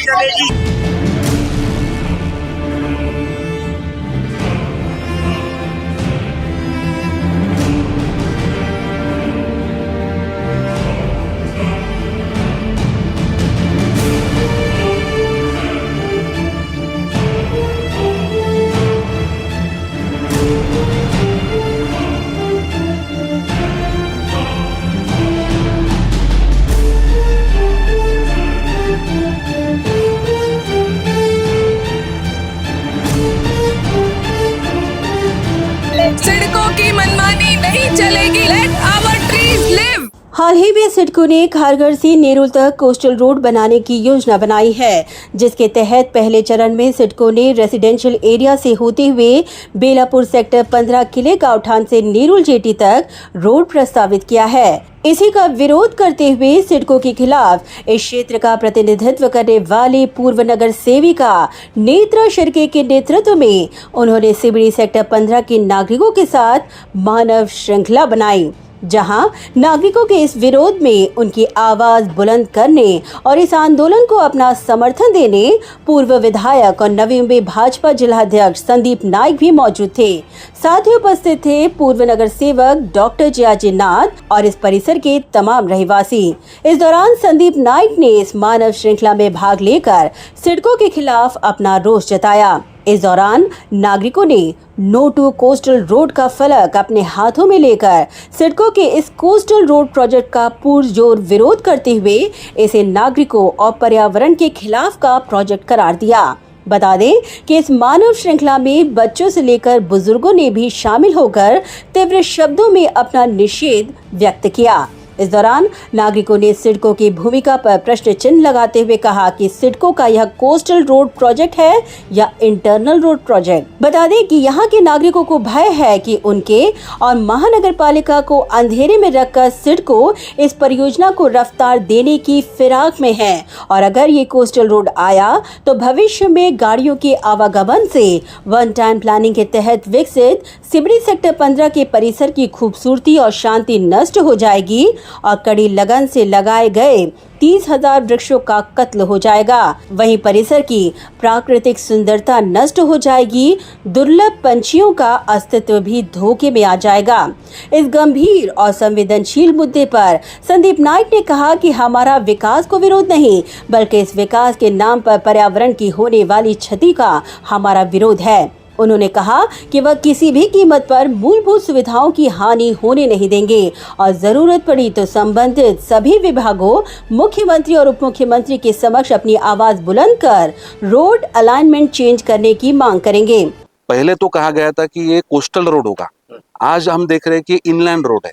चलेगी। सिडको की मनमानी नहीं चलेगी। Let our trees live. हाल ही में सिडको ने खारघर से नेरुल तक कोस्टल रोड बनाने की योजना बनाई है, जिसके तहत पहले चरण में सिडको ने रेसिडेंशियल एरिया से होते हुए बेलापुर सेक्टर 15 किले गांवठान से नेरुल जेटी तक रोड प्रस्तावित किया है। इसी का विरोध करते हुए सिडको के खिलाफ इस क्षेत्र का प्रतिनिधित्व करने वाले पूर्व नगर सेविका नेत्रा शिर्के के नेतृत्व में उन्होंने सिबड़ी सेक्टर 15 के नागरिकों के साथ मानव श्रृंखला बनाई, जहां नागरिकों के इस विरोध में उनकी आवाज बुलंद करने और इस आंदोलन को अपना समर्थन देने पूर्व विधायक और नवी मुंबई भाजपा जिलाध्यक्ष संदीप नाइक भी मौजूद थे। साथ ही उपस्थित थे पूर्व नगर सेवक डॉक्टर जयाजी नाथ और इस परिसर के तमाम रहवासी। इस दौरान संदीप नाइक ने इस मानव श्रृंखला में भाग लेकर सिडको के खिलाफ अपना रोष जताया। इस दौरान नागरिकों ने नो टू कोस्टल रोड का फलक अपने हाथों में लेकर सिडको के इस कोस्टल रोड प्रोजेक्ट का पुरजोर विरोध करते हुए इसे नागरिकों और पर्यावरण के खिलाफ का प्रोजेक्ट करार दिया। बता दें कि इस मानव श्रृंखला में बच्चों से लेकर बुजुर्गों ने भी शामिल होकर तीव्र शब्दों में अपना निषेध व्यक्त किया। इस दौरान नागरिकों ने सिडको की भूमिका पर प्रश्न चिन्ह लगाते हुए कहा कि सिडको का यह कोस्टल रोड प्रोजेक्ट है या इंटरनल रोड प्रोजेक्ट। बता दें कि यहाँ के नागरिकों को भय है कि उनके और महानगर पालिका को अंधेरे में रखकर सिडको इस परियोजना को रफ्तार देने की फिराक में है और अगर ये कोस्टल रोड आया तो भविष्य में गाड़ियों के आवागमन से वन टाइम प्लानिंग के तहत विकसित सिबड़ी सेक्टर 15 के परिसर की खूबसूरती और शांति नष्ट हो जाएगी और कड़ी लगन से लगाए गए 30,000 वृक्षों का कत्ल हो जाएगा। वहीं परिसर की प्राकृतिक सुंदरता नष्ट हो जाएगी, दुर्लभ पंछियों का अस्तित्व भी धोखे में आ जाएगा। इस गंभीर और संवेदनशील मुद्दे पर संदीप नाइक ने कहा कि हमारा विकास को विरोध नहीं, बल्कि इस विकास के नाम पर पर्यावरण की होने वाली क्षति का हमारा विरोध है। उन्होंने कहा कि वह किसी भी कीमत पर मूलभूत सुविधाओं की हानि होने नहीं देंगे और जरूरत पड़ी तो संबंधित सभी विभागों, मुख्यमंत्री और उप मुख्यमंत्री के समक्ष अपनी आवाज बुलंद कर रोड अलाइनमेंट चेंज करने की मांग करेंगे। पहले तो कहा गया था कि ये कोस्टल रोड होगा, आज हम देख रहे हैं कि इनलैंड रोड है।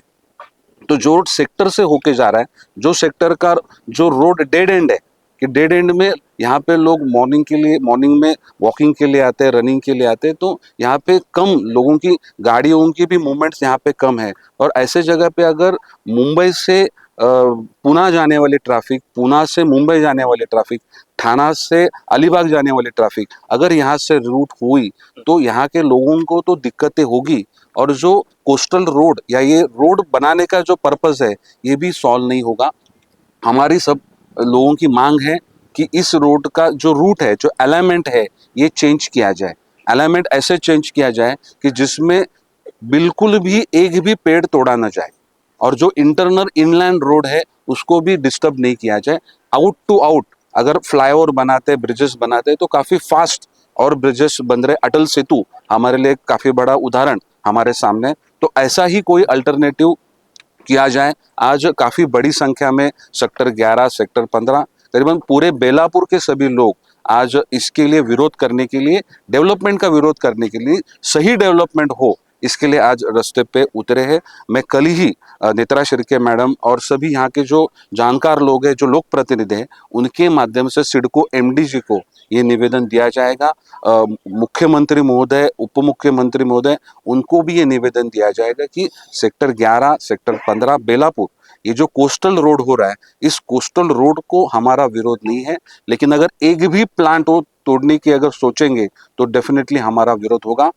तो जो रोड सेक्टर से होके जा रहा है, जो सेक्टर का जो रोड डेड एंड है कि डेड एंड में यहाँ पे लोग मॉर्निंग में वॉकिंग के लिए आते हैं, रनिंग के लिए आते हैं, तो यहाँ पे कम लोगों की गाड़ियों की भी मूवमेंट्स यहाँ पे कम है। और ऐसे जगह पे अगर मुंबई से पुणे जाने वाली ट्रैफिक, पुणे से मुंबई जाने वाली ट्रैफिक, ठाणा से अलीबाग जाने वाली ट्रैफिक अगर यहाँ से रूट हुई तो यहाँ के लोगों को तो दिक्कतें होगी और जो कोस्टल रोड या ये रोड बनाने का जो पर्पस है ये भी सॉल्व नहीं होगा। हमारी सब लोगों की मांग है कि इस रोड का जो रूट है, जो अलाइनमेंट है, ये चेंज किया जाए। अलाइनमेंट ऐसे चेंज किया जाए कि जिसमें बिल्कुल भी एक भी पेड़ तोड़ा ना जाए और जो इंटरनल इनलैंड रोड है उसको भी डिस्टर्ब नहीं किया जाए। आउट टू आउट अगर फ्लाईओवर बनाते, ब्रिजेस बनाते तो काफी फास्ट और ब्रिजेस बन रहे। अटल सेतु हमारे लिए काफी बड़ा उदाहरण हमारे सामने, तो ऐसा ही कोई अल्टरनेटिव किया जाए। आज काफी बड़ी संख्या में सेक्टर 11, सेक्टर 15, करीबन पूरे बेलापुर के सभी लोग आज इसके लिए विरोध करने के लिए, डेवलपमेंट का विरोध करने के लिए, सही डेवलपमेंट हो इसके लिए आज रास्ते पे उतरे हैं। मैं कल ही नेत्रा शिर्के मैडम और सभी यहाँ के जो जानकार लोग हैं, जो लोक प्रतिनिधि हैं, उनके माध्यम से सिडको एमडी जी को ये निवेदन दिया जाएगा। मुख्यमंत्री महोदय, उप मुख्यमंत्री महोदय, उनको भी ये निवेदन दिया जाएगा कि सेक्टर 11, सेक्टर 15 बेलापुर ये जो कोस्टल रोड हो रहा है, इस कोस्टल रोड को हमारा विरोध नहीं है, लेकिन अगर एक भी प्लांट हो तोड़ने की अगर सोचेंगे तो डेफिनेटली हमारा विरोध होगा।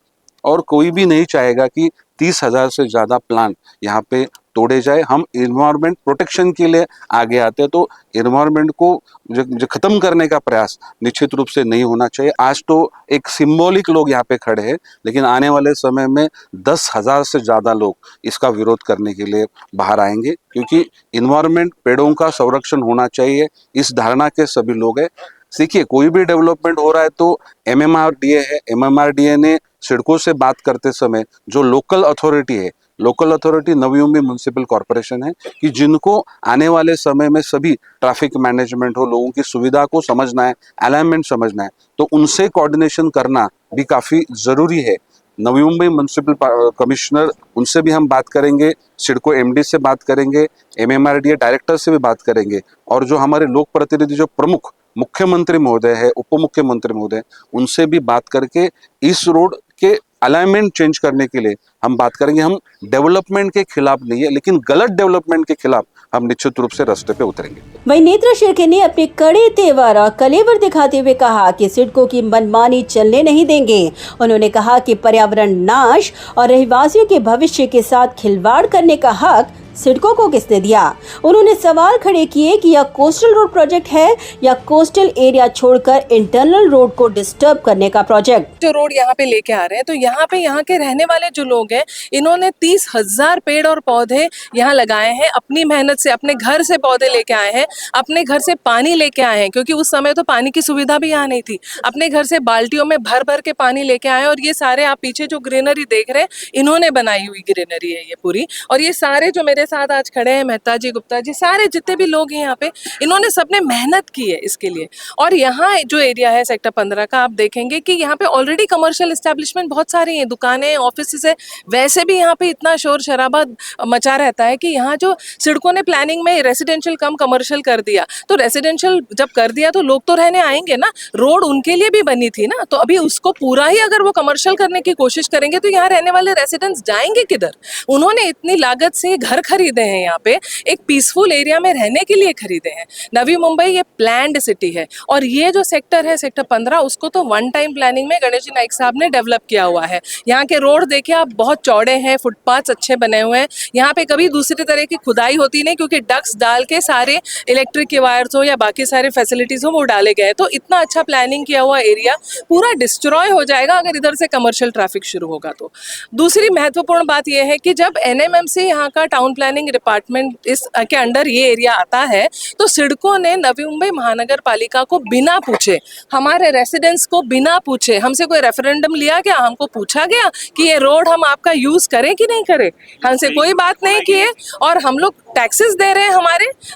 और कोई भी नहीं चाहेगा कि 30,000 से ज्यादा प्लांट यहाँ पे तोड़े जाए। हम इन्वायरमेंट प्रोटेक्शन के लिए आगे आते हैं, तो इन्वायरमेंट को जो खत्म करने का प्रयास निश्चित रूप से नहीं होना चाहिए। आज तो एक सिंबॉलिक लोग यहाँ पे खड़े हैं, लेकिन आने वाले समय में 10,000 से ज्यादा लोग इसका विरोध करने के लिए बाहर आएंगे, क्योंकि इन्वायरमेंट, पेड़ों का संरक्षण होना चाहिए, इस धारणा के सभी लोग हैं। देखिए, कोई भी डेवलपमेंट हो रहा है तो MMRDA है, MMRDA ने सिडको से बात करते समय जो लोकल अथॉरिटी है, local authority Navi Mumbai municipal corporation है, कि जिनको आने वाले समय में सभी ट्रैफिक मैनेजमेंट हो, लोगों की सुविधा को समझना है, अलाइनमेंट समझना है, तो उनसे कोऑर्डिनेशन करना भी काफी जरूरी है। नवी मुंबई म्युनिसिपल कमिश्नर, उनसे भी हम बात करेंगे, सिडको MD से बात करेंगे, MMRDA डायरेक्टर से भी बात करेंगे, और जो हमारे लोक प्रतिनिधि, जो प्रमुख मुख्यमंत्री महोदय है, उप मुख्यमंत्री महोदय, उनसे भी बात करके इस रोड के अलाइनमेंट चेंज करने के लिए हम बात करेंगे। हम डेवलपमेंट के खिलाफ नहीं है, लेकिन गलत डेवलपमेंट के खिलाफ हम निश्चित रूप से रास्ते पे उतरेंगे। वहीं नेत्रा शेरके ने अपने कड़े तेवर और कलेवर दिखाते हुए कहा कि सिडको की मनमानी चलने नहीं देंगे। उन्होंने कहा कि पर्यावरण नाश और रहवासियों के भविष्य के साथ खिलवाड़ करने का हक सिडको को किसने दिया। उन्होंने सवाल खड़े किए कि यह कोस्टल रोड प्रोजेक्ट है या कोस्टल एरिया छोड़कर इंटरनल रोड को डिस्टर्ब करने का प्रोजेक्ट। जो रोड यहाँ पे लेके आ रहे हैं, तो यहाँ पे यहाँ के रहने वाले जो लोग हैं, इन्होंने 30,000 पेड़ और पौधे यहाँ लगाए हैं, अपनी मेहनत से, अपने घर से पौधे लेके आए हैं, अपने घर से पानी लेके आए हैं, क्योंकि उस समय तो पानी की सुविधा भी यहाँ नहीं थी। अपने घर से बाल्टियों में भर भर के पानी लेके आए हैं, और ये सारे आप पीछे जो ग्रीनरी देख रहे हैं, इन्होंने बनाई हुई ग्रीनरी है ये पूरी। और ये सारे जो मेरे साथ आज खड़े हैं, मेहता जी, गुप्ता जी, सारे जितने भी लोग हैं यहाँ पे, इन्होंने सबने मेहनत की है इसके लिए। और यहाँ जो एरिया है सेक्टर 15 का, आप देखेंगे कि यहाँ पे ऑलरेडी कमर्शियल एस्टेब्लिशमेंट बहुत सारी हैं, दुकानें, ऑफिस है। वैसे भी यहाँ पे इतना शोर शराबा मचा रहता है कि यहाँ जो सिडको ने प्लानिंग में रेसिडेंशियल कम कमर्शियल कर दिया, तो रेसिडेंशियल जब कर दिया तो लोग तो रहने आएंगे ना, रोड उनके लिए भी बनी थी ना, तो अभी उसको पूरा ही अगर वो कमर्शियल करने की कोशिश करेंगे तो यहाँ रहने वाले रेसिडेंट्स जाएंगे किधर। उन्होंने इतनी लागत से घर खरीदे हैं, यहाँ पे एक पीसफुल एरिया में रहने के लिए खरीदे हैं। नवी मुंबई ये प्लान्ड सिटी है, और ये जो सेक्टर है सेक्टर 15, उसको तो वन टाइम प्लानिंग में गणेश जी नाइक साहब ने डेवलप किया हुआ है। यहाँ के रोड देखिए आप, बहुत चौड़े हैं, फुटपाथ अच्छे बने हुए हैं। यहाँ पे कभी दूसरी तरह की खुदाई होती नहीं, क्योंकि डक्स डाल के सारे इलेक्ट्रिक के वायर्स हो या बाकी सारे फैसिलिटीज हो वो डाले गए। तो इतना अच्छा प्लानिंग किया हुआ एरिया पूरा डिस्ट्रॉय हो जाएगा अगर इधर से कमर्शियल ट्रैफिक शुरू होगा तो। दूसरी महत्वपूर्ण बात यह है कि जब NMMC यहाँ का टाउन प्लानिंग डिपार्टमेंट इस के अंडर ये एरिया आता है, तो सिडको ने नवी मुंबई महानगर पालिका को बिना पूछे, हमारे रेसिडेंट्स को बिना पूछे, हमसे कोई रेफरेंडम लिया क्या, हमको पूछा गया कि ये रोड हम आपका यूज करें कि नहीं करें, हमसे कोई बात नहीं की है। और हम लोग टैक्सेस दे रहे हैं,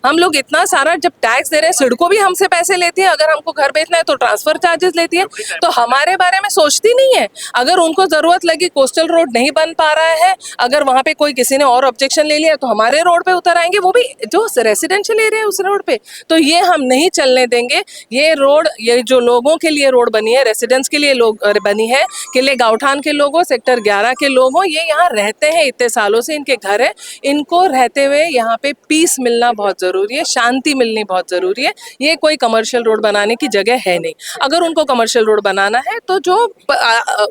हम लोग इतना सारा जब टैक्स दे रहे हैं, सिडको भी हमसे पैसे लेती है, अगर हमको घर बेचना है तो ट्रांसफर चार्जेस लेती है, तो हमारे बारे में सोचती नहीं है। अगर उनको जरूरत लगी, कोस्टल रोड नहीं बन पा रहा है, अगर वहां पे कोई किसी ने और ऑब्जेक्शन ले लिया, तो हमारे रोड पे उतर आएंगे, वो भी जो रेसिडेंशियल एरिया है उस रोड पे। तो ये हम नहीं चलने देंगे। ये रोड, ये जो लोगों के लिए रोड बनी है, रेसिडेंट्स के लिए लोग बनी है, किले गांवठान के लोगों, सेक्टर 11 के लोगों, ये यहाँ रहते हैं इतने सालों से, इनके घर है, इनको रहते हुए यहाँ पे पीस मिलना बहुत जरूरी है, शांति मिलनी बहुत जरूरी है। ये कोई कमर्शियल रोड बनाने की जगह है नहीं। अगर उनको कमर्शियल रोड बनाना है तो जो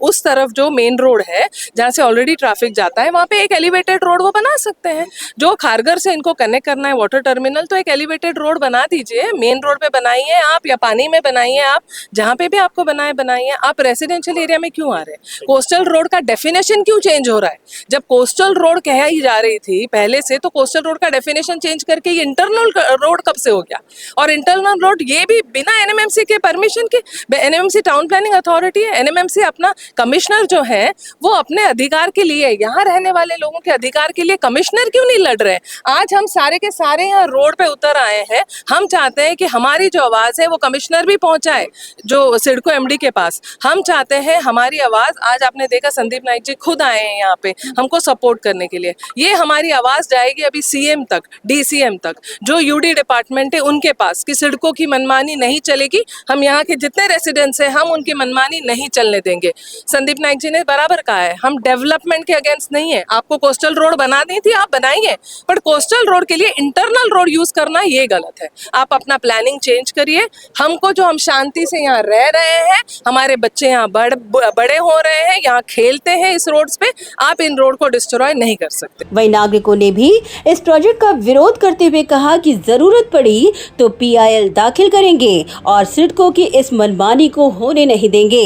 उस तरफ जो मेन रोड है जहाँ से ऑलरेडी ट्रैफिक जाता है, वहाँ पे एक एलिवेटेड रोड वो बना सकते हैं। जो खारगर से इनको कनेक्ट करना है वाटर टर्मिनल, तो एक एलिवेटेड रोड बना दीजिए, मेन रोड पे बनाइए आप, या पानी में बनाइए आप, जहाँ पे भी आपको बनाइए। आप रेसिडेंशियल एरिया में क्यों आ रहे हैं? कोस्टल रोड का डेफिनेशन क्यों चेंज हो रहा है? जब कोस्टल रोड कहा ही जा रही थी पहले से, तो कोस्टल रोड का डेफिनेशन चेंज करके ये इंटरनल रोड कब से हो गया? और इंटरनल रोड ये भी बिना NMMC के परमिशन के। NMMC टाउन प्लानिंग अथॉरिटी है, NMMC अपना कमिश्नर जो है वो अपने अधिकार के लिए, यहाँ रहने वाले लोगों के अधिकार के लिए कमिश्नर क्यों नहीं लड़ रहे? आज हम सारे के सारे यहाँ रोड पे उतर आए हैं। हम चाहते हैं कि हमारी जो आवाज है वो कमिश्नर भी पहुंचाए, जो सिडको MD के पास। हम चाहते हैं हमारी आवाज, आज आपने देखा संदीप नाइक जी खुद आए हैं यहाँ पे हमको सपोर्ट करने के लिए। ये हमारी आवाज जाएगी, अभी CA सीएम तक, डीसीएम तक, जो यूडी डिपार्टमेंट है उनके पास कि सिडको की मनमानी नहीं चलेगी, हम यहाँ के जितने रेसिडेंट्स हैं हम उनकी मनमानी नहीं चलने देंगे। संदीप नाइक जी ने बराबर कहा है, हम डेवलपमेंट के अगेंस्ट नहीं है। आपको कोस्टल रोड बनानी थी, आप बनाइए, बट कोस्टल रोड के लिए इंटरनल रोड यूज करना ये गलत है। आप अपना प्लानिंग चेंज करिए। हमको जो हम शांति से यहाँ रह रहे हैं, हमारे बच्चे यहाँ बड़े हो रहे हैं, यहाँ खेलते हैं इस रोड्स पे, आप इन रोड को डिस्ट्रॉय नहीं कर सकते। वहीं नागरिकों ने भी इस प्रोजेक्ट का विरोध करते हुए कहा कि जरूरत पड़ी तो पीआईएल दाखिल करेंगे और सिडको की इस मनमानी को होने नहीं देंगे।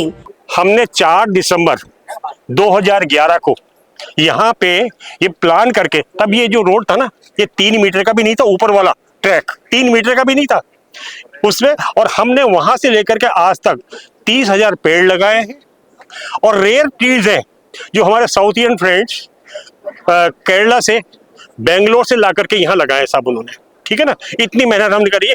हमने 4 दिसंबर 2011 को यहाँ पे ये प्लान करके, तब ये जो रोड था ना, ये 3 मीटर का भी नहीं था, ऊपर वाला ट्रैक 3 मीटर का भी नहीं था उसमें, और हमने वहां से लेकर के आज तक 30,000 पेड़ लगाए हैं। और रेयर ट्रीज हैं जो हमारे साउथ इंडियन फ्रेंड्स केरला से, बेंगलोर से ला करके यहाँ लगाए सब उन्होंने, ठीक है ना। इतनी मेहनत हमने करी है।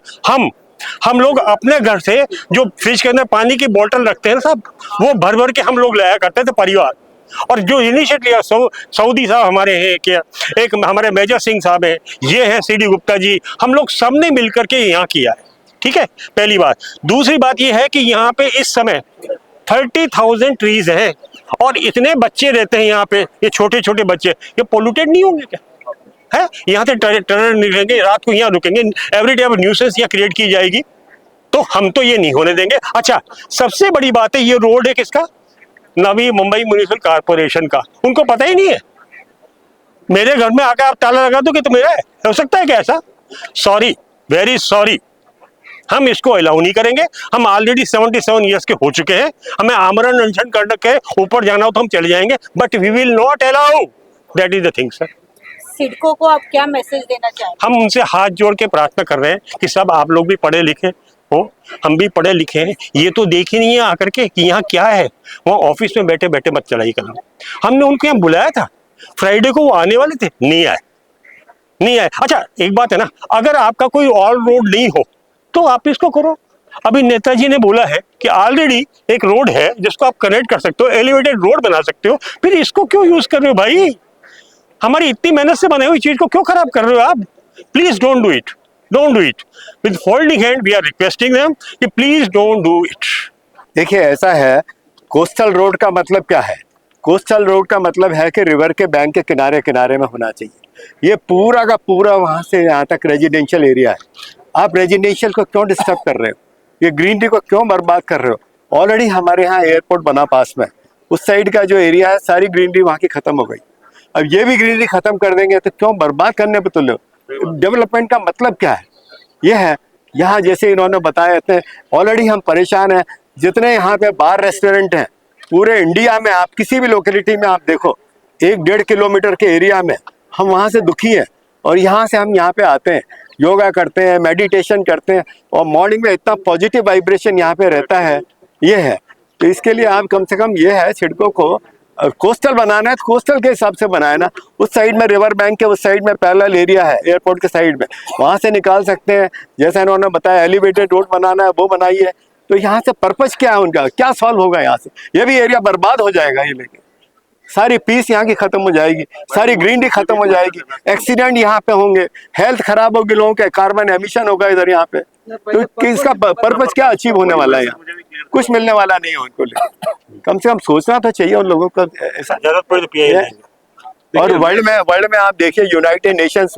हम लोग अपने घर से जो फ्रिज के अंदर पानी की बोतल रखते हैं ना साहब, वो भर भर के हम लोग लाया करते थे परिवार। और जो इनिशिएटिव सऊदी साहब हमारे हैं, क्या एक हमारे मेजर सिंह साहब हैं, ये हैं सीडी गुप्ता जी, हम लोग सब ने मिलकर के यहाँ किया है, ठीक है, पहली बात। दूसरी बात ये है कि यहाँ पे इस समय 30,000 ट्रीज हैं और इतने बच्चे रहते हैं यहाँ पे, ये छोटे छोटे बच्चे, ये पोल्यूटेड नहीं होंगे क्या? है, यहाँ से टेरर निकलेंगे, रात को यहाँ रुकेंगे, एवरीडे अब न्यूसेंस यहाँ क्रिएट की जाएगी, तो हम तो ये नहीं होने देंगे। अच्छा, सबसे बड़ी बात है, ये रोड है किसका? नवी मुंबई म्युनिसिपल कॉर्पोरेशन का। उनको पता ही नहीं है। मेरे घर में आकर आप ताला लगा दो कि तो मेरा है, हो सकता है क्या ऐसा? सॉरी, वेरी सॉरी, हम इसको अलाउ नहीं करेंगे। हम ऑलरेडी 77 ईयर्स के हो चुके हैं, हमें आमरण अनशन कर के ऊपर जाना हो तो हम चले जाएंगे, but we will not allow, that is the thing sir. CIDCO को आप क्या मैसेज देना चाहेंगे? हम उनसे हाथ जोड़ के प्रार्थना कर रहे हैं कि सब आप लोग भी पढ़े लिखे हो, हम भी पढ़े लिखे हैं, ये तो देख ही नहीं है आकर के कि यहाँ क्या है। वहाँ ऑफिस में बैठे बैठे मत चलाई करो। हमने उनको यहाँ बुलाया था, फ्राइडे को वो आने वाले थे, नहीं आए। अच्छा, एक बात है ना, अगर आपका कोई और रोड नहीं हो तो आप इसको करो। अभी नेताजी ने बोला है कि ऑलरेडी एक रोड है जिसको आप कनेक्ट कर सकते हो, एलिवेटेड रोड बना सकते हो, फिर इसको क्यों यूज कर रहे हो भाई? हमारी इतनी मेहनत से बनाई हुई चीज को क्यों खराब कर रहे हो आप? Please don't do it, don't do it. With folding hand we are requesting them कि प्लीज डोंट डू इट। देखिए, ऐसा है, कोस्टल रोड का मतलब क्या है? कोस्टल रोड का मतलब है कि रिवर के बैंक के किनारे किनारे में होना चाहिए। ये पूरा का पूरा वहाँ से यहाँ तक रेजिडेंशियल एरिया है। आप रेजिडेंशियल को क्यों डिस्टर्ब कर रहे हो? ये ग्रीनरी को क्यों बर्बाद कर रहे हो? ऑलरेडी हमारे यहाँ एयरपोर्ट बना पास में, उस साइड का जो एरिया है सारी ग्रीनरी वहाँ की खत्म हो गई। अब ये भी ग्रीनरी खत्म कर देंगे तो क्यों बर्बाद करने पे तुले हो? डेवलपमेंट का मतलब क्या है? ये है, यहाँ जैसे इन्होंने बताया थे, ऑलरेडी हम परेशान हैं। जितने यहाँ पे बार रेस्टोरेंट हैं पूरे इंडिया में, आप किसी भी लोकेलिटी में आप देखो, 1-1.5 किलोमीटर के एरिया में, हम वहाँ से दुखी हैं। और यहाँ से हम यहाँ पे आते हैं, योगा करते हैं, मेडिटेशन करते हैं, और मॉर्निंग में इतना पॉजिटिव वाइब्रेशन यहाँ पे रहता है। ये है, तो इसके लिए आप कम से कम ये है, सिडको को कोस्टल बनाना है तो कोस्टल के हिसाब से बनाए ना। उस साइड में रिवर बैंक के उस साइड में पैरेलल एरिया है एयरपोर्ट के साइड में, वहाँ से निकाल सकते हैं। जैसा इन्होंने बताया एलिवेटेड रोड बनाना है, वो बनाइए। तो यहाँ से पर्पज क्या है उनका, क्या सॉल्व होगा यहाँ से? ये भी एरिया बर्बाद हो जाएगा, ये लेके सारी पीस यहाँ की खत्म हो जाएगी, सारी ग्रीनरी खत्म हो जाएगी, एक्सीडेंट यहाँ पे होंगे, हेल्थ खराब होगी लोगों के, कार्बन एमिशन होगा इधर यहाँ पे। तो इसका पर्पज क्या अचीव होने वाला है? यहाँ कुछ मिलने वाला नहीं है उनको। कम से कम सोचना तो चाहिए उन लोगों को, ऐसा जरूरत पड़े तो। और वर्ल्ड में आप देखिए, यूनाइटेड नेशंस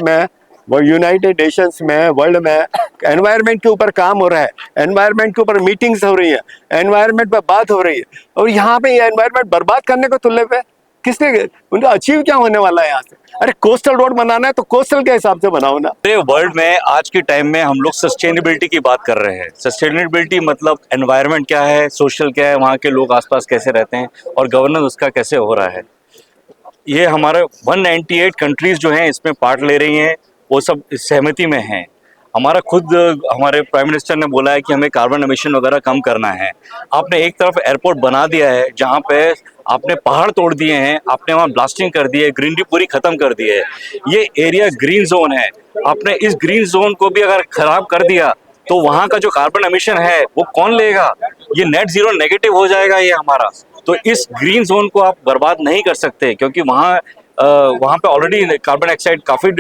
में वर्ल्ड में एनवायरनमेंट के ऊपर काम हो रहा है, एनवायरनमेंट के ऊपर मीटिंग्स हो रही है, एनवायरनमेंट पे बात हो रही है, और यहाँ पे ये एनवायरनमेंट बर्बाद करने को तुल्ले पे किसने, उनका अचीव क्या होने वाला है यहाँ से? अरे कोस्टल रोड बनाना है तो कोस्टल के हिसाब से बनाओ ना। वर्ल्ड में आज के टाइम में हम लोग सस्टेनेबिलिटी की बात कर रहे हैं। सस्टेनेबिलिटी मतलब एनवायरनमेंट क्या है, सोशल क्या है, वहाँ के लोग आसपास कैसे रहते हैं और गवर्नेंस उसका कैसे हो रहा है। ये हमारे 198 कंट्रीज जो हैं इसमें पार्ट ले रही हैं, वो सब सहमति में हैं। हमारे प्राइम मिनिस्टर ने बोला है कि हमें कार्बन एमिशन वगैरह कम करना है। आपने एक तरफ एयरपोर्ट बना दिया है जहाँ पे आपने पहाड़ तोड़ दिए हैं, आपने वहाँ ब्लास्टिंग कर दी है, ग्रीनरी पूरी खत्म कर दी है। ये एरिया ग्रीन जोन है, आपने इस ग्रीन जोन को भी अगर खराब कर दिया तो वहाँ का जो कार्बन एमिशन है वो कौन लेगा? ये नेट जीरो नेगेटिव हो जाएगा ये हमारा। तो इस ग्रीन जोन को आप बर्बाद नहीं कर सकते, क्योंकि वहाँ वहाँ पे ऑलरेडी कार्बन डाइऑक्साइड काफ़ी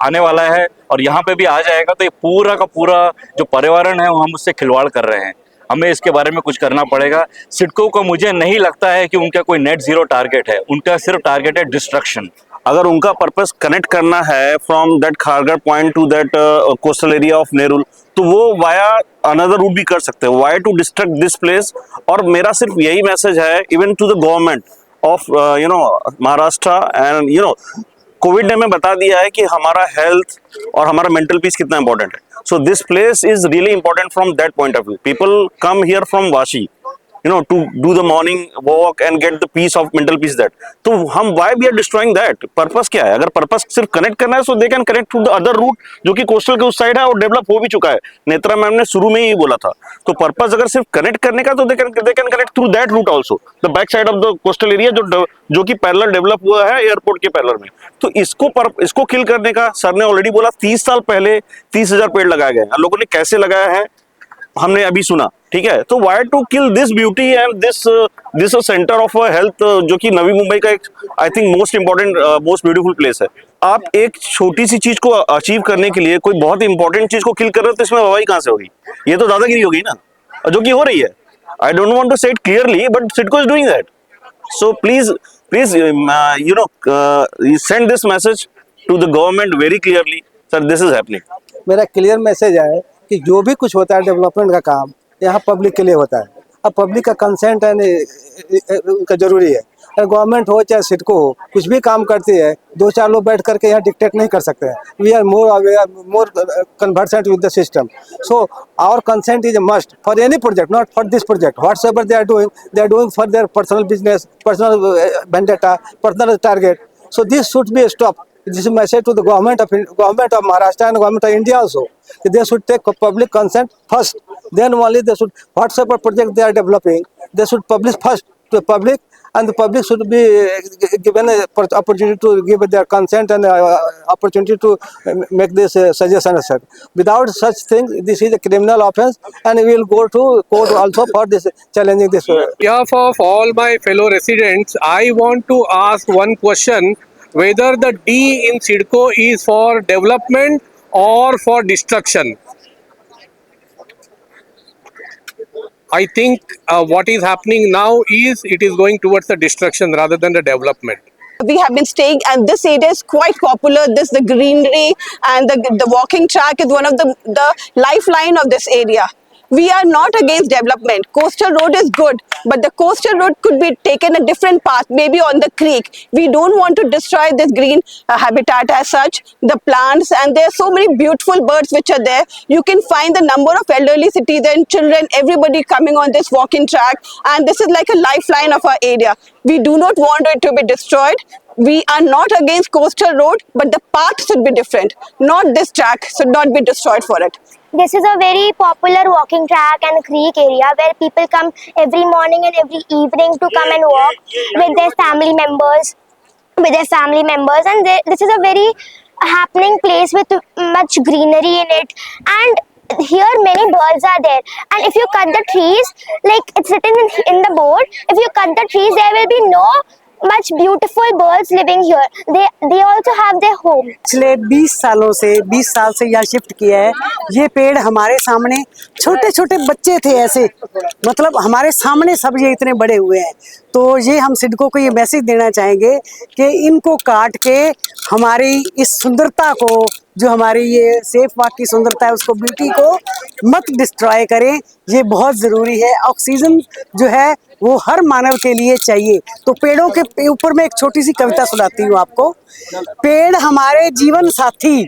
आने वाला है और यहाँ पे भी आ जाएगा, तो ये पूरा का पूरा जो पर्यावरण है वो हम उससे खिलवाड़ कर रहे हैं। हमें इसके बारे में कुछ करना पड़ेगा। सिडको को मुझे नहीं लगता है कि उनका कोई नेट जीरो टारगेट है, उनका सिर्फ टारगेट है डिस्ट्रक्शन। अगर उनका पर्पस कनेक्ट करना है from that Kharghar point to that coastal area of Nerul, तो वो वाया अनदर रूट भी कर सकते हैं, why to destruct this place. और मेरा सिर्फ यही मैसेज है even to the government of Maharashtra and covid ने हमें बता दिया है कि हमारा हेल्थ और हमारा मेंटल पीस कितना इंपॉर्टेंट है। So this place is really important from that point of view. People come here from Vashi to do the morning walk and get the peace of mental peace that. तो हम why we are destroying that? Purpose क्या है? अगर purpose सिर्फ connect करना है so they can connect to the other route जो कि कोस्टल के उस साइड है और डेवलप हो भी चुका है। नेत्रा मैम ने शुरू में ही बोला था। तो पर्पस अगर सिर्फ कनेक्ट करने का तो they can connect through that route also, the back side of the coastal area जो कि पैरेलल डेवलप हुआ है एयरपोर्ट के पैरेलल में। तो इसको किल करने का सर ने ऑलरेडी बोला 30 साल पहले 30,000 पेड़ लगाए गए। लोगों ने कैसे लगाया है हमने अभी सुना, ठीक है। तो why to kill this beauty and this centre of health जो कि नवी मुंबई का एक I think most important most beautiful place है। आप एक छोटी सी चीज को अचीव करने के लिए कोई बहुत इंपॉर्टेंट चीज को किल कर रहे हो तो इसमें वाहवाही कहां से होगी? ये तो दादागिरी होगी ना, जो कि हो रही है। I don't want to say it clearly but CIDCO is doing that. So please send this message to the government very clearly, sir this is happening. मेरा क्लियर मैसेज है कि जो भी कुछ होता है डेवलपमेंट का काम यहाँ पब्लिक के लिए होता है। अब पब्लिक का कंसेंट है उनका जरूरी है। गवर्नमेंट हो चाहे सिडको हो, कुछ भी काम करती है 2-4 लोग बैठ करके यहाँ डिक्टेट नहीं कर सकते हैं। We are more conversant with the system, so our consent is a must for any project, not for this project. Whatsoever they are doing for their personal business, personal vendetta, personal target. So this should be stopped. This is my message to the government of Maharashtra and government of India also. They should take public consent first. Then only they should whatever project they are developing, they should publish first to the public, and the public should be given an opportunity to give their consent and opportunity to make this suggestion. Without such thing, this is a criminal offence, and we will go to court also for this challenging this. On behalf of all my fellow residents, I want to ask one question: whether the D in Sidco is for development or for destruction. I think what is happening now is it is going towards the destruction rather than the development. We have been staying, and this area is quite popular. The greenery and the walking track is one of the lifeline of this area. We are not against development. Coastal road is good, but the coastal road could be taken a different path, maybe on the creek. We don't want to destroy this green habitat as such, the plants, and there are so many beautiful birds which are there. You can find the number of elderly citizens, children, everybody coming on this walking track, and this is like a lifeline of our area. We do not want it to be destroyed. We are not against coastal road, but the path should be different. Not this track should not be destroyed for it. This is a very popular walking track and creek area where people come every morning and every evening to come and walk with their family members. And this is a very happening place with much greenery in it. And here many birds are there. And if you cut the trees, like it's written in the board, if you cut the trees, there will be no much beautiful birds living here. They also have their home. पिछले 20 साल से यहाँ shift किया है। ये पेड़ हमारे सामने छोटे छोटे बच्चे थे ऐसे, मतलब हमारे सामने सब ये इतने बड़े हुए हैं। तो ये हम सिडको को ये मैसेज देना चाहेंगे कि इनको काट के हमारी इस सुंदरता को, जो हमारी ये सेफ वॉक की सुंदरता है, उसको ब्यूटी को मत डिस्ट्रॉय करें। ये बहुत ज़रूरी है। ऑक्सीजन जो है वो हर मानव के लिए चाहिए। तो पेड़ों के ऊपर मैं एक छोटी सी कविता सुनाती हूँ आपको। पेड़ हमारे जीवन साथी,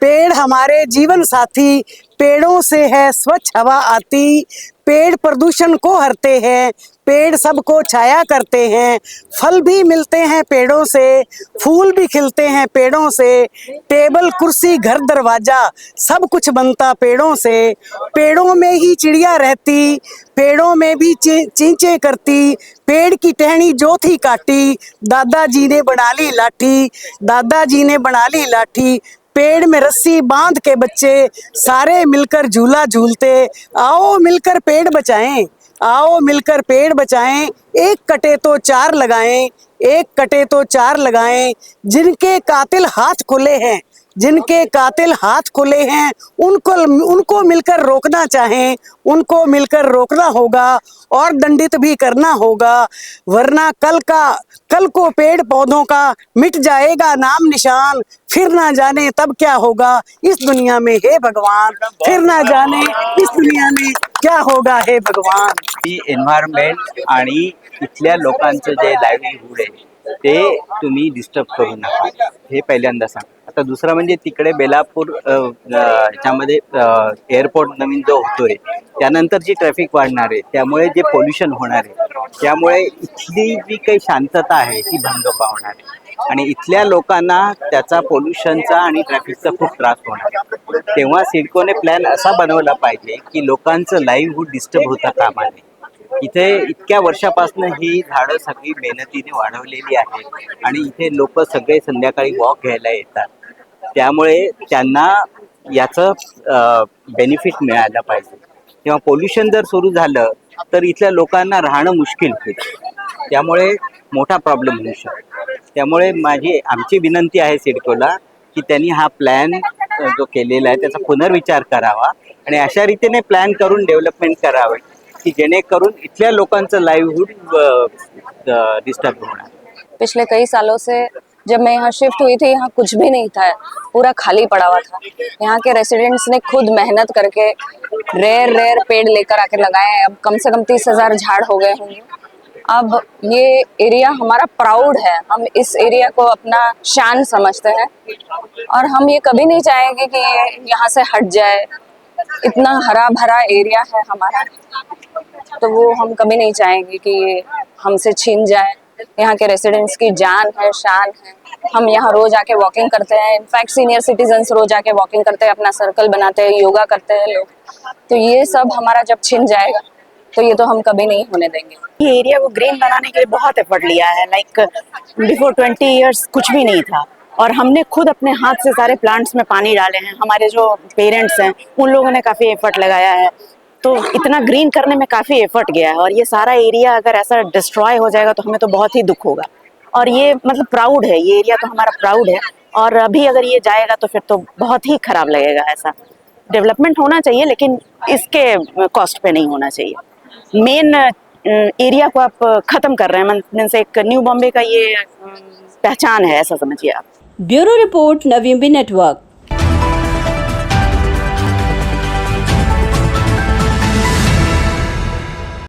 पेड़ हमारे जीवन साथी, पेड़ों से है स्वच्छ हवा आती, पेड़ प्रदूषण को हरते हैं, पेड़ सबको छाया करते हैं, फल भी मिलते हैं पेड़ों से, फूल भी खिलते हैं पेड़ों से, टेबल कुर्सी घर दरवाजा सब कुछ बनता पेड़ों से, पेड़ों में ही चिड़िया रहती, पेड़ों में भी चींचे करती, पेड़ की टहनी जो थी काटी, दादाजी ने बना ली लाठी, दादाजी ने बना ली लाठी, पेड़ में रस्सी बांध के बच्चे सारे मिलकर झूला झूलते, आओ मिलकर पेड़ बचाएं, आओ मिलकर पेड़ बचाएं, एक कटे तो चार लगाएं, एक कटे तो चार लगाएं। जिनके कातिल हाथ खुले हैं, जिनके कातिल हाथ खुले हैं, उनको मिलकर रोकना चाहें, उनको मिलकर रोकना होगा और दंडित भी करना होगा, वरना कल को पेड़ पौधों का मिट जाएगा नाम निशान। फिर ना जाने तब क्या होगा इस दुनिया में हे भगवान, फिर ना जाने इस दुनिया में क्या होगा हे भगवान। ती एन्व्हायरमेंट आणि इथल्या लोकांचं जे लाईव्हलीहूड आहे ते तुम्ही डिस्टर्ब करू नका, हे पहिल्यांदा सांग. आता दुसरं म्हणजे तिकडे बेलापूर ह्याच्यामध्ये एअरपोर्ट नवीन जो होतोय त्यानंतर जी ट्रॅफिक वाढणार आहे त्यामुळे जे पोल्युशन होणार आहे त्यामुळे इथली जी काही शांतता आहे ती भंग पावणार आहे आणि इथल्या लोकांना त्याचा पोल्युशनचा आणि ट्रॅफिकचा खूप त्रास होणार आहे. तेव्हा सिडकोने प्लॅन असा बनवला पाहिजे की लोकांचं लाईव्हहूड डिस्टर्ब होता कामा नये. इथे इतक्या वर्षापासून ही झाडं सगळी मेहनतीने वाढवलेली आहेत आणि इथे लोक सगळे संध्याकाळी वॉक घ्यायला येतात, त्यामुळे त्यांना याचं बेनिफिट मिळायला पाहिजे. तेव्हा पोल्युशन जर सुरू झालं तर इथल्या लोकांना राहणं मुश्किल होईल, त्यामुळे मोठा प्रॉब्लेम होऊ शकतो. त्यामुळे आमची विनंती आहे सिडकोला की त्यांनी हा प्लॅन जो केलेला आहे त्याचा पुनर्विचार करावा आणि अशा रीतीने प्लॅन करून डेव्हलपमेंट करावे कि जेणेकरून इथल्या लोकांचं लाइवहुड डिस्टर्ब होना. पिछले कई सालों से जब मैं यहाँ शिफ्ट हुई थी यहाँ कुछ भी नहीं था, पूरा खाली पड़ा हुआ था. यहाँ के रेसिडेंट्स ने खुद मेहनत करके रेयर पेड़ लेकर आके लगाए हैं. अब कम से कम 30,000 झाड़ हो गए होंगे. अब ये एरिया हमारा प्राउड है, हम इस एरिया को अपना शान समझते हैं और हम ये कभी नहीं चाहेंगे कि ये यहाँ से हट जाए. इतना हरा भरा एरिया है हमारा, तो वो हम कभी नहीं चाहेंगे कि ये हमसे छीन जाए. यहाँ के रेसिडेंट्स की जान है, शान है. हम यहाँ रोज आके वॉकिंग करते हैं. इनफैक्ट सीनियर सिटीजन्स रोज आके वॉकिंग करते हैं, अपना सर्कल बनाते हैं, योगा करते हैं लोग. तो ये सब हमारा जब छिन जाएगा तो ये तो हम कभी नहीं होने देंगे. ये एरिया को ग्रीन बनाने के लिए बहुत एफर्ट लिया है. लाइक बिफोर 20 इयर्स कुछ भी नहीं था और हमने खुद अपने हाथ से सारे प्लांट्स में पानी डाले हैं. हमारे जो पेरेंट्स हैं उन लोगों ने काफ़ी एफर्ट लगाया है, तो इतना ग्रीन करने में काफ़ी एफर्ट गया है. और ये सारा एरिया अगर ऐसा डिस्ट्रॉय हो जाएगा तो हमें तो बहुत ही दुख होगा. और ये मतलब प्राउड है, ये एरिया तो हमारा प्राउड है. और अभी अगर ये जाएगा तो फिर तो बहुत ही खराब लगेगा. ऐसा डेवलपमेंट होना चाहिए लेकिन इसके कॉस्ट पे नहीं होना चाहिए. मेन एरिया को आप ख़त्म कर रहे हैं, मीन्स एक न्यू बॉम्बे का ये पहचान है, ऐसा समझिए आप. ब्यूरो रिपोर्ट, नवीन नेटवर्क.